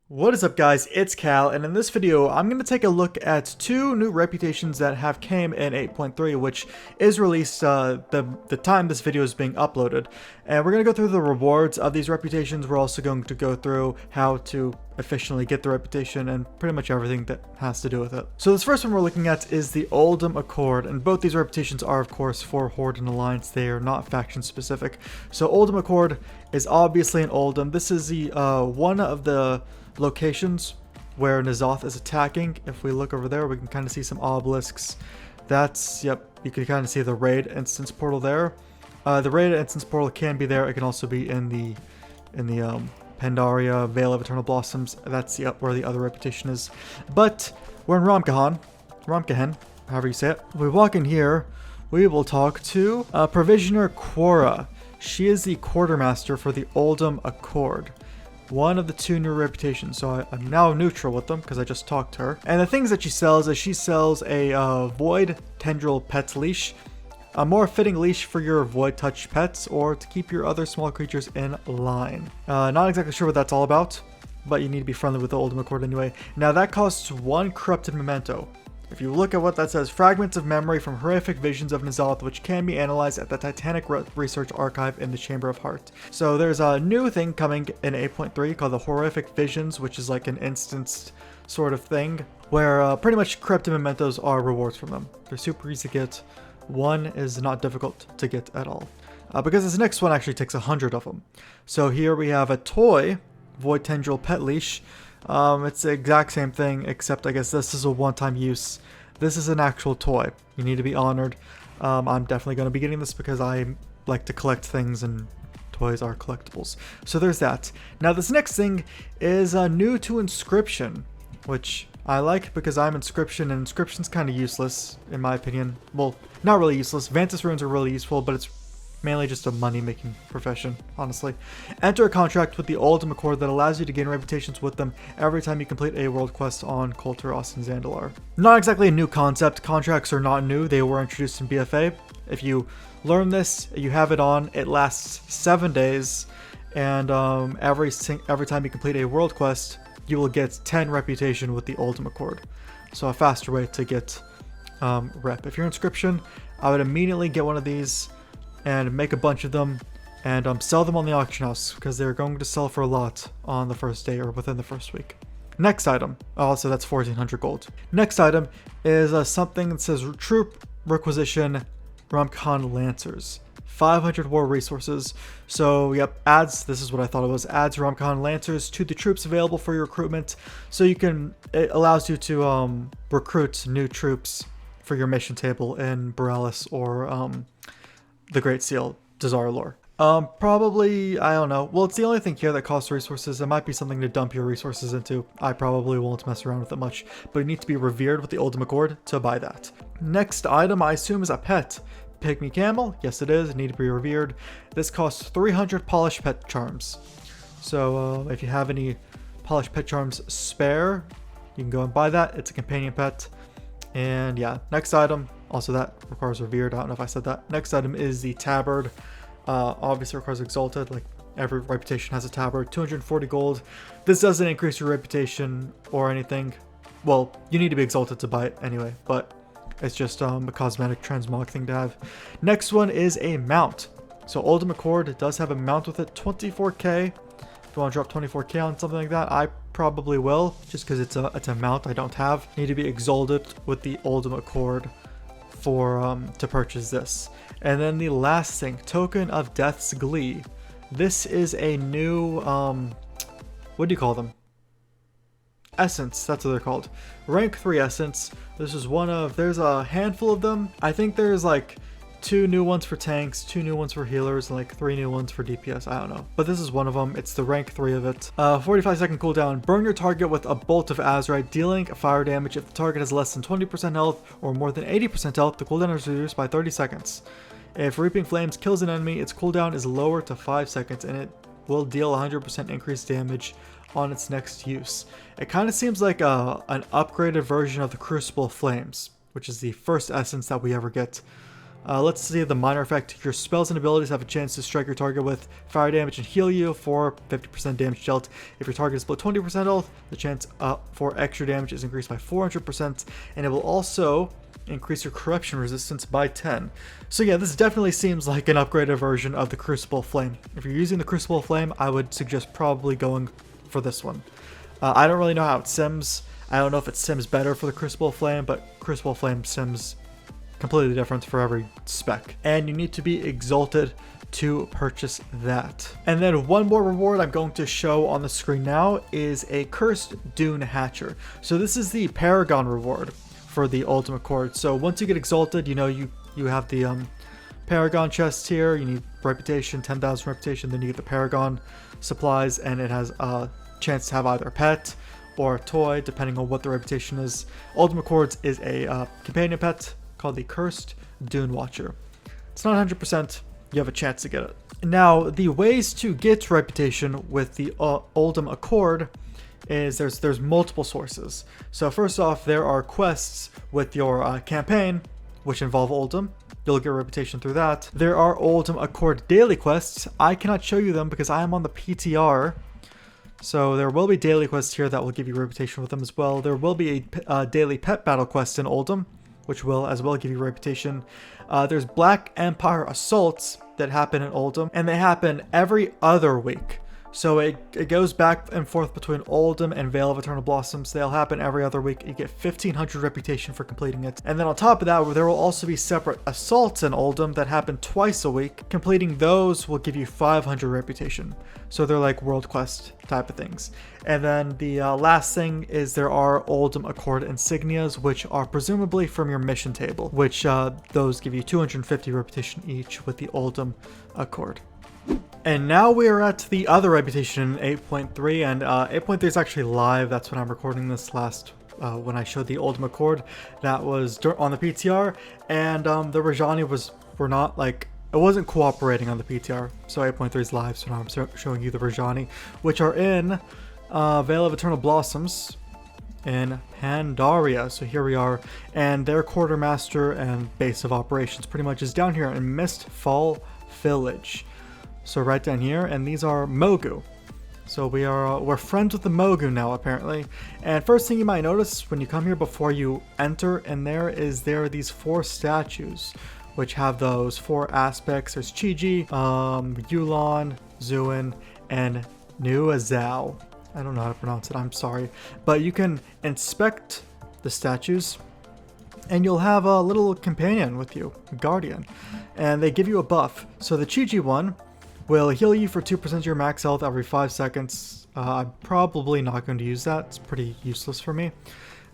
What is up, guys? It's Cal, and in this video I'm going to take a look at two new reputations that have came in 8.3, which is released the time this video is being uploaded. And we're going to go through the rewards of these reputations. We're also going to go through how to efficiently get the reputation and pretty much everything that has to do with it. So this first one we're looking at is the Oldham Accord, and both these reputations are of course for Horde and Alliance. They are not faction specific. So Oldham Accord is obviously in Oldham. This is the one of the locations where Azeroth is attacking. If we look over there, we can kind of see some obelisks. That's, yep, you can kind of see the raid instance portal there. The raid instance portal can be there. It can also be in the Pandaria Vale of Eternal Blossoms. That's where the other reputation is. But we're in Ramkahan, however you say it. If we walk in here, we will talk to Provisioner Quora. She is the quartermaster for the Oldham Accord. One of the two new reputations, so I'm now neutral with them because I just talked to her. And the things that she sells is she sells a Void Tendril Pet Leash, a more fitting leash for your Void Touch pets or to keep your other small creatures in line. Not exactly sure what that's all about, but you need to be friendly with the Oldham Accord anyway. Now that costs one corrupted memento. If you look at what that says, fragments of memory from horrific visions of Azeroth, which can be analyzed at the Titanic Research Archive in the Chamber of Heart. So there's a new thing coming in 8.3 called the Horrific Visions, which is like an instanced sort of thing, where pretty much corrupted mementos are rewards from them. They're super easy to get. One is not difficult to get at all, because this next one actually takes 100 of them. So here we have a toy, Void Tendril Pet Leash. It's the exact same thing, except I guess this is a one-time use. This is an actual toy. You need to be honored. I'm definitely going to be getting this because I like to collect things and toys are collectibles. So there's that. Now this next thing is new to Inscription, which I like because I'm Inscription, and Inscription's kind of useless in my opinion. Well, not really useless. Vantis runes are really useful, but it's mainly just a money-making profession, honestly. Enter a contract with the Oldham Accord that allows you to gain reputations with them every time you complete a world quest on Kolteros and Zandalar. Not exactly a new concept. Contracts are not new. They were introduced in BFA. If you learn this, you have it on, it lasts 7 days, and every time you complete a world quest, you will get 10 reputation with the Oldham Accord. So a faster way to get rep. If you're Inscription, I would immediately get one of these and make a bunch of them and sell them on the auction house because they're going to sell for a lot on the first day or within the first week. Next item, also that's 1400 gold. Next item is something that says Troop Requisition Ramkahan Lancers. 500 war resources. So yep, adds, this is what I thought it was, adds Ramkahan Lancers to the troops available for your recruitment. So you can, it allows you to recruit new troops for your mission table in Borealis or the Great Seal, Desire Lore. Probably, I don't know. Well, it's the only thing here that costs resources. It might be something to dump your resources into. I probably won't mess around with it much, but you need to be revered with the Oldham Accord to buy that. Next item, I assume, is a pet. Pygmy Camel. Yes, it is. Need to be revered. This costs 300 polished pet charms. So if you have any polished pet charms spare, you can go and buy that. It's a companion pet. And yeah, next item, also that requires revered. I don't know if I said that. Next item is the tabard. Obviously requires exalted, like every reputation has a tabard. 240 gold. This doesn't increase your reputation or anything. Well, you need to be exalted to buy it anyway, but it's just a cosmetic transmog thing to have. Next one is a mount. So Oldham Accord does have a mount with it, 24k. If you want to drop 24k on something like that, I probably will, just because it's a mount I don't have. Need to be exalted with the Oldham Accord for to purchase this. And then the last thing, Token of Death's Glee. This is a new what do you call them? Essence, that's what they're called. Rank 3 essence. This is one of, there's a handful of them. I think there's like 2 new ones for tanks, 2 new ones for healers, and like 3 new ones for DPS. I don't know. But this is one of them. It's the rank 3 of it. 45-second cooldown. Burn your target with a bolt of Azerite, dealing fire damage. If the target has less than 20% health or more than 80% health, the cooldown is reduced by 30 seconds. If Reaping Flames kills an enemy, its cooldown is lowered to 5 seconds, and it will deal 100% increased damage on its next use. It kind of seems like an upgraded version of the Crucible Flames, which is the first essence that we ever get Let's see the minor effect. Your spells and abilities have a chance to strike your target with fire damage and heal you for 50% damage dealt. If your target is below 20% health, the chance for extra damage is increased by 400%, and it will also increase your corruption resistance by 10. So yeah, this definitely seems like an upgraded version of the Crucible Flame. If you're using the Crucible Flame, I would suggest probably going for this one. I don't really know how it sims. I don't know if it sims better for the Crucible Flame, but Crucible Flame sims completely different for every spec. And you need to be exalted to purchase that. And then one more reward I'm going to show on the screen now is a Cursed Dune Hatcher. So this is the Paragon reward for the Ultimate Cord. So once you get exalted, you know, you have the Paragon chest here. You need reputation, 10,000 reputation, then you get the Paragon supplies, and it has a chance to have either a pet or a toy, depending on what the reputation is. Ultimate Cords is a companion pet called the Cursed Dune Watcher. It's not 100%, you have a chance to get it. Now, the ways to get reputation with the Uldum Accord is there's multiple sources. So first off, there are quests with your campaign, which involve Uldum. You'll get reputation through that. There are Uldum Accord daily quests. I cannot show you them because I am on the PTR. So there will be daily quests here that will give you reputation with them as well. There will be a daily pet battle quest in Uldum, which will as well give you reputation. There's Black Empire assaults that happen in Uldum, and they happen every other week. So it goes back and forth between Uldum and Vale of Eternal Blossoms. They'll happen every other week. You get 1,500 reputation for completing it. And then on top of that, there will also be separate assaults in Uldum that happen twice a week. Completing those will give you 500 reputation. So they're like world quest type of things. And then the last thing is there are Uldum Accord insignias, which are presumably from your mission table, which those give you 250 reputation each with the Uldum Accord. And now we are at the other reputation in 8.3, and 8.3 is actually live. That's when I'm recording this last, when I showed the Ultimate Cord. That was on the PTR, and the Rajani were not like, it wasn't cooperating on the PTR. So 8.3 is live, so now I'm showing you the Rajani, which are in Vale of Eternal Blossoms in Pandaria. So here we are, and their quartermaster and base of operations pretty much is down here in Mistfall Village. So right down here, and these are Mogu. So we're friends with the Mogu now, apparently. And first thing you might notice when you come here before you enter in there is there are these 4 statues, which have those 4 aspects. There's Chi-Ji, Yu'lon, Zuin, and Nuazao. I don't know how to pronounce it, I'm sorry. But you can inspect the statues, and you'll have a little companion with you, a guardian. And they give you a buff. So the Chi-Ji one will heal you for 2% of your max health every 5 seconds. I'm probably not going to use that. It's pretty useless for me.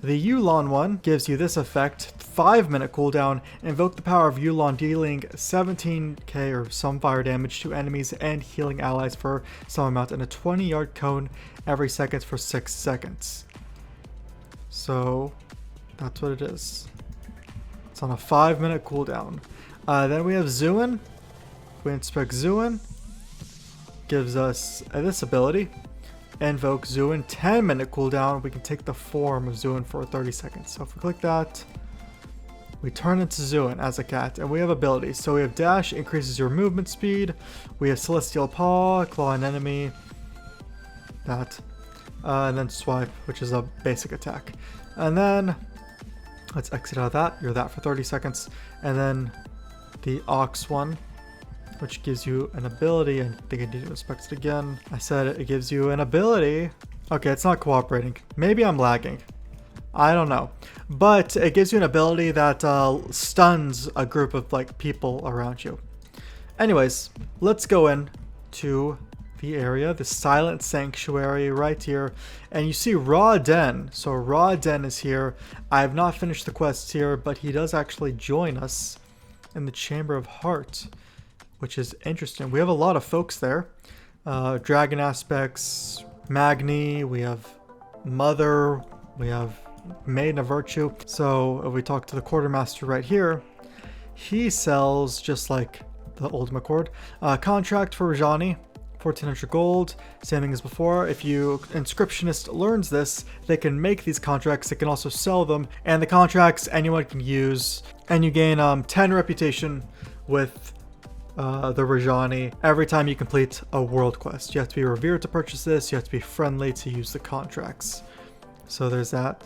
The Yu'lon one gives you this effect, 5-minute cooldown. Invoke the power of Yu'lon, dealing 17k or some fire damage to enemies and healing allies for some amount in a 20-yard cone every second for 6 seconds. So that's what it is. It's on a 5-minute cooldown. Then we have Zuin. We inspect Zuin. Gives us this ability. Invoke Zuin, 10-minute cooldown. We can take the form of Zuin for 30 seconds. So if we click that, we turn into Zuin as a cat, and we have abilities. So we have Dash, increases your movement speed. We have Celestial Paw, claw an enemy. That. And then Swipe, which is a basic attack. And then, let's exit out of that. You're that for 30 seconds. And then the Ox one, which gives you an ability. I think I need to inspect it again. I said it gives you an ability. Okay, it's not cooperating. Maybe I'm lagging. I don't know. But it gives you an ability that stuns a group of like people around you. Anyways, let's go in to the area, the Silent Sanctuary right here. And you see Ra Den. So Ra Den is here. I have not finished the quests here, but he does actually join us in the Chamber of Heart, which is interesting. We have a lot of folks there. Dragon aspects, Magni, we have Mother, we have Maiden of Virtue. So if we talk to the quartermaster right here, he sells just like the Ultimate Cord. Contract for Rajani, 1,400 gold, same thing as before. If you Inscriptionist learns this, they can make these contracts, they can also sell them, and the contracts anyone can use. And you gain 10 reputation with the Rajani every time you complete a world quest. You have to be revered to purchase this. You have to be friendly to use the contracts. So there's that.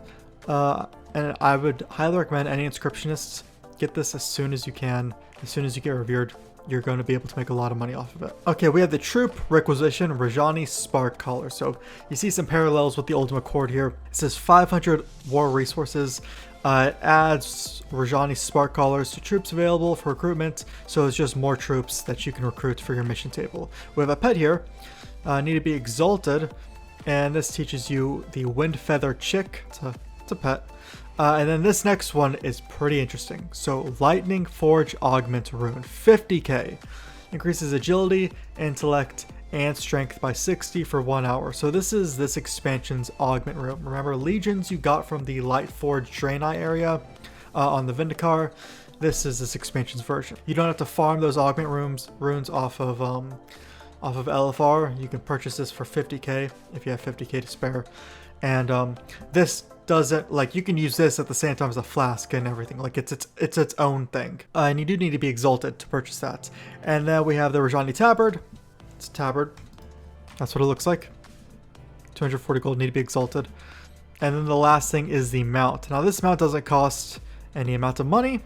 And I would highly recommend any inscriptionists get this as soon as you can. As soon as you get revered, you're going to be able to make a lot of money off of it. Okay, we have the troop requisition Rajani Spark Collar. So you see some parallels with the Ultimate Cord here. It says 500 war resources. It adds Rajani Spark Collars to troops available for recruitment, so it's just more troops that you can recruit for your mission table. We have a pet here, need to be exalted, and this teaches you the Wind Feather Chick. It's a pet. And then this next one is pretty interesting. So Lightning Forge Augment Rune, 50k. Increases agility, intellect, and strength by 60 for 1 hour. So this is this expansion's augment room. Remember, legions you got from the Lightforge Draenei area on the Vindicar. This is this expansion's version. You don't have to farm those augment runes off of LFR. You can purchase this for 50k if you have 50k to spare. And this doesn't, like, you can use this at the same time as a flask and everything. Like, it's its own thing. And you do need to be exalted to purchase that. And then we have the Rajani Tabard. It's a tabard. That's what it looks like. 240 gold, need to be exalted. And then the last thing is the mount. Now this mount doesn't cost any amount of money.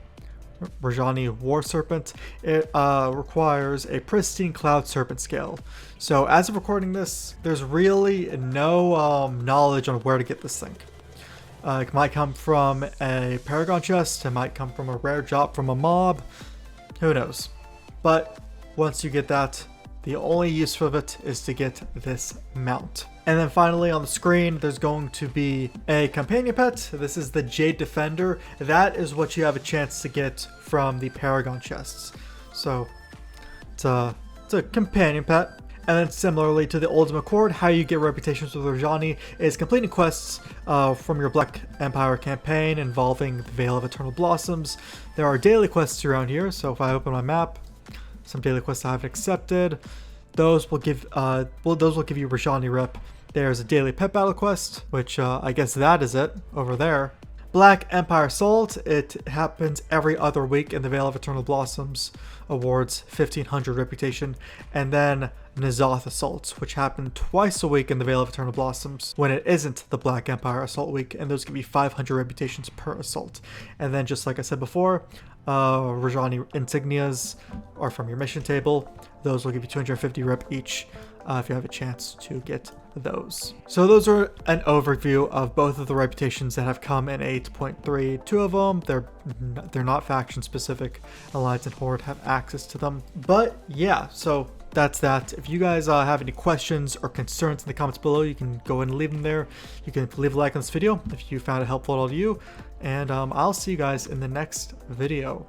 Rajani War Serpent. It requires a pristine Cloud Serpent scale. So as of recording this, there's really no knowledge on where to get this thing. It might come from a Paragon chest. It might come from a rare drop from a mob. Who knows? But once you get that, the only use of it is to get this mount. And then finally on the screen, there's going to be a companion pet. This is the Jade Defender. That is what you have a chance to get from the Paragon chests. So it's a companion pet. And then similarly to the Ultimate Cord, how you get reputations with Rajani is completing quests from your Black Empire campaign involving the Veil of Eternal Blossoms. There are daily quests around here. So if I open my map, some daily quests I haven't accepted. Those will give you Rajani rep. There's a daily pet battle quest, which I guess that is it over there. Black Empire Assault, it happens every other week in the Veil of Eternal Blossoms, awards 1500 reputation. And then N'Zoth Assaults, which happen twice a week in the Veil of Eternal Blossoms when it isn't the Black Empire Assault week, and those give you 500 reputations per assault. And then just like I said before, Rajani insignias are from your mission table. Those will give you 250 rep each if you have a chance to get those. So those are an overview of both of the reputations that have come in 8.3. Two of them, they're not faction specific. Alliance and Horde have access to them. But yeah, so that's that. If you guys have any questions or concerns in the comments below, you can go ahead and leave them there. You can leave a like on this video if you found it helpful at all to you. And I'll see you guys in the next video.